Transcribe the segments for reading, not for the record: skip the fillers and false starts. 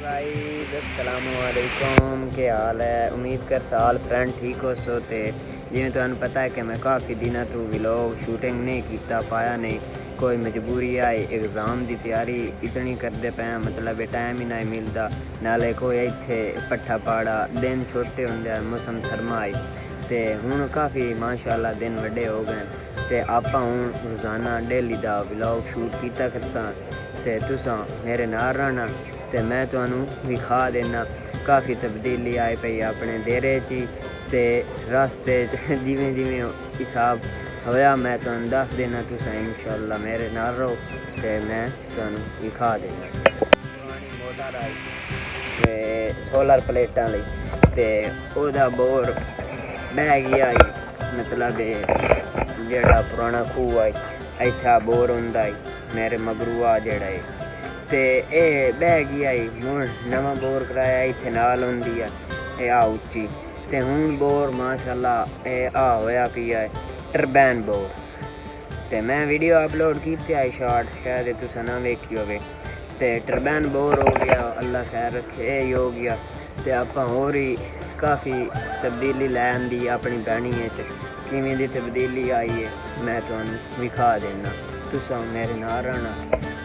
Guys अस्सलाम वालेकुम, क्या हाल है। उम्मीद कर साल फ्रेंड ठीक हो सो। तो जिमें तुहानू पता है कि मैं काफ़ी दिनों तो व्लॉग शूटिंग नहीं किया पाया, नहीं कोई मजबूरी आई, एग्ज़ाम की तैयारी इतनी करते पे, मतलब टाइम ही नहीं मिलता। नाले कोई इत्थे पट्ठा पाड़ा दिन छोटे होंगे, मौसम थर्मा आई तो हूँ काफ़ी माशाल्लाह दिन वड्डे हो गए। तो आप हूँ रोज़ाना डेली का व्लॉग शूट किया करसा, तो तुसां मेरे नाल रहना तो मैं तुहानू विखा देना। काफ़ी तब्दीली आई पई अपने देरे च ते रास्ते जिमें जिमें हिसाब होया मैं तुहानू दस देना। तुसां इंशाअल्लाह मेरे नाल रहो तो मैं तुहानू विखा देना। पुरानी मोटर आई ते सोलर प्लेटां लई ते ओहदा बोर बह गया आई, मतलब जेड़ा पुराना खूह आई इत्थे बोर होंदा मेरे मगरू आ जेड़ा है ते बह गया हूँ नवा बोर कराया इत्थे नाल होंदी है आ उच्ची। ते हूँ बोर माशाल्लाह आ होया पिया है टरबैन बोर। ते मैं वीडियो अपलोड की शॉर्ट शायद तुसा ना वेखी होवे। ते टरबैन बोर हो गया, अल्लाह खैर रखे ही हो गया। ते आप होर ही काफ़ी तब्दीली लै आंदी अपनी बैनी किवें दी तब्दीली आई है मैं तुहानू विखा देना। तुसा मेरे नाल रहना,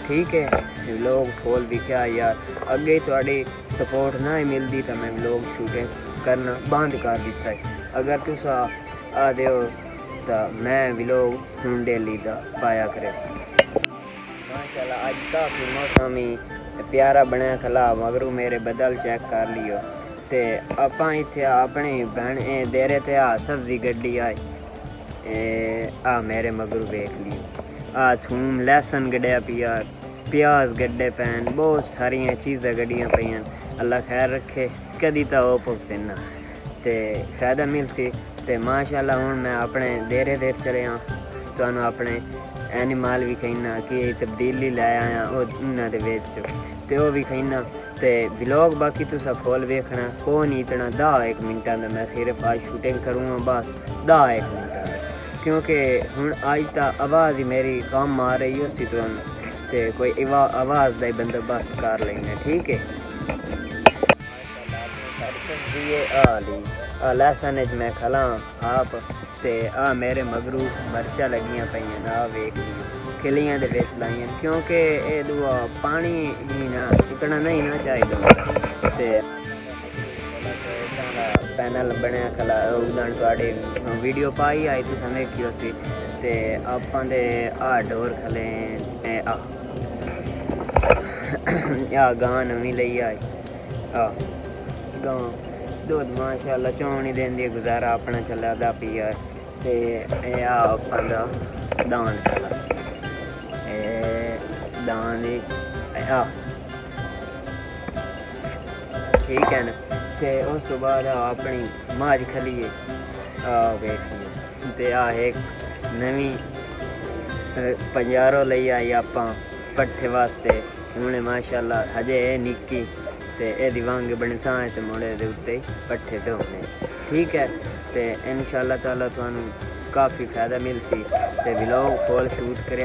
ठीक है। व्लॉग खोल भी क्या यार, अगे थोड़ी सपोर्ट ना ही मिलती तो मैं व्लॉग शूटिंग करना बंद कर दिता है। अगर तुस आ दो तो मैं व्लॉग हूँ डेली का पाया करे। माशाल्लाह अज काफ़ी मौसम ही प्यारा बनया खला, मगरू मेरे बदल चेक कर लियो। तो आप इत्थे अपनी भैन देरे ते आ सब्जी गड्डी आई आ मेरे मगरू वेख लियो। आ थूम लहसन गड्ढिया पिया, प्याज गड्ढे पैन, बहुत सारिया चीज़ां गड्डियाँ पैन। अल्लाह खैर रखे कदी तो वो पवसे तो फायदा मिलसी। तो माशाल्लाह हूँ मैं अपने देरे देर चले तुहानू अपने एनिमल भी कहना कि तब्दीली लै आया उन्होंने तो वह भी कहना। तो व्लॉग बाकी तुसा फुल वेखना को नहीं इतना 10-1 मिनटा का मैं सिर्फ आज शूटिंग करूँगा बस 10-1 मिनटा, क्योंकि हूँ अज तो आवाज़ ही मेरी कम आ रही उसी तो कोई आवाज़ का ही बंदोबस्त कर लेंगे, ठीक है। लहसन मैं खला आप ते आ मेरे मगरू मर्चा लगियां पईयां ना वेख लियो खिलियां दे विच लाइयां, क्योंकि ये दुआ पानी ही ना इतना नहीं ना चाहिए। ते पैनल बनया खला उदन थोड़ी वीडियो पाई आई तुस वेखी होती। ते आपां दे आ डोर खले आ गां नवीं लई आई आ गां दुध माशाल्लाह चौनी देंदी, गुजारा अपना चला दा पिया। ते आपां दा दान खला दान दी ठीक है ना। ते उस तो बाद अपनी माज खलीए वेखिए। ते एक नवी पंजारो लई आई आपां पट्ठे वास्ते उन्हें माशाल्लाह हजे निक्की ते एदी वांग बने साए ते मुड़े दे उत्ते पट्ठे धोने, ठीक है। ते इंशाअल्लाह ताला तुहानू काफ़ी फ़ायदा मिलसी। ते व्लॉग फुल शूट करे